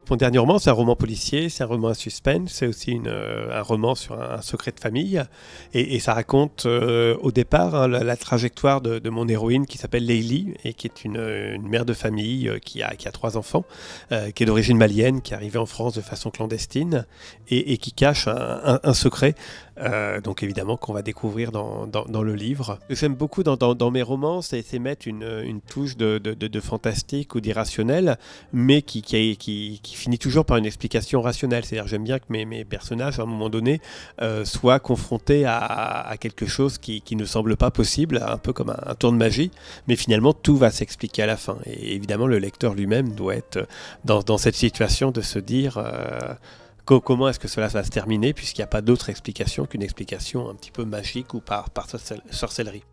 Mon dernier roman, c'est un roman policier, c'est un roman à suspense, c'est aussi un roman sur un secret de famille. Et ça raconte au départ la trajectoire de mon héroïne qui s'appelle Leili et qui est une mère de famille qui a 3 enfants, qui est d'origine malienne, qui est arrivée en France de façon clandestine et qui cache un secret. Donc évidemment qu'on va découvrir dans le livre. Ce que j'aime beaucoup dans mes romans, c'est mettre une touche de fantastique ou d'irrationnel, mais qui finit toujours par une explication rationnelle. C'est-à-dire j'aime bien que mes personnages, à un moment donné, soient confrontés à quelque chose qui ne semble pas possible, un peu comme un tour de magie, mais finalement tout va s'expliquer à la fin. Et évidemment le lecteur lui-même doit être dans cette situation de se dire... comment est-ce que cela va se terminer, puisqu'il n'y a pas d'autre explication qu'une explication un petit peu magique ou par sorcellerie.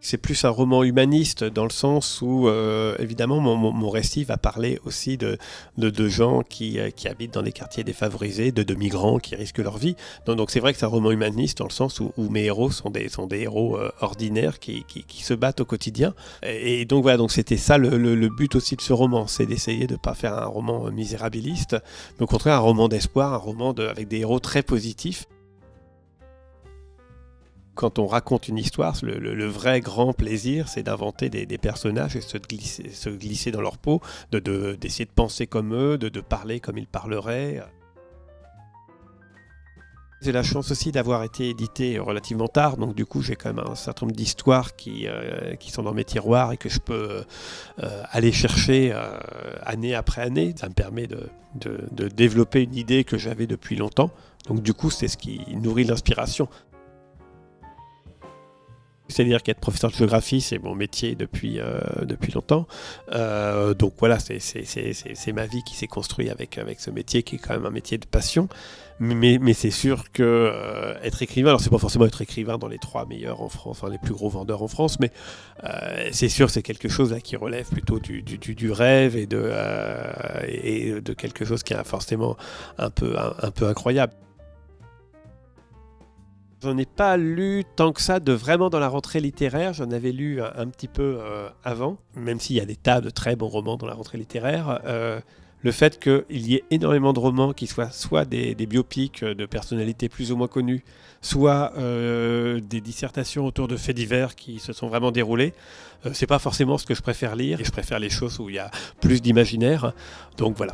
C'est plus un roman humaniste dans le sens où, évidemment, mon récit va parler aussi de gens qui habitent dans des quartiers défavorisés, de migrants qui risquent leur vie. Donc c'est vrai que c'est un roman humaniste dans le sens où mes héros sont des héros ordinaires qui se battent au quotidien. Et donc voilà, donc c'était ça le but aussi de ce roman, c'est d'essayer de ne pas faire un roman misérabiliste, mais au contraire un roman d'espoir, un roman avec des héros très positifs. Quand on raconte une histoire, le vrai grand plaisir, c'est d'inventer des personnages et se glisser dans leur peau, d'essayer de penser comme eux, de parler comme ils parleraient. J'ai la chance aussi d'avoir été édité relativement tard, donc du coup j'ai quand même un certain nombre d'histoires qui sont dans mes tiroirs et que je peux aller chercher année après année. Ça me permet de développer une idée que j'avais depuis longtemps, donc du coup c'est ce qui nourrit l'inspiration. C'est-à-dire qu'être professeur de géographie, c'est mon métier depuis longtemps. Donc voilà, c'est ma vie qui s'est construite avec ce métier qui est quand même un métier de passion. Mais c'est sûr que être écrivain, alors c'est pas forcément être écrivain dans les 3 meilleurs en France, enfin les plus gros vendeurs en France, mais c'est sûr c'est quelque chose là, qui relève plutôt du rêve et de quelque chose qui est forcément un peu incroyable. J'en ai pas lu tant que ça vraiment dans la rentrée littéraire, j'en avais lu un petit peu avant, même s'il y a des tas de très bons romans dans la rentrée littéraire. Le fait qu'il y ait énormément de romans qui soient soit des biopics de personnalités plus ou moins connues, soit des dissertations autour de faits divers qui se sont vraiment déroulés, c'est pas forcément ce que je préfère lire, et je préfère les choses où il y a plus d'imaginaire, donc voilà.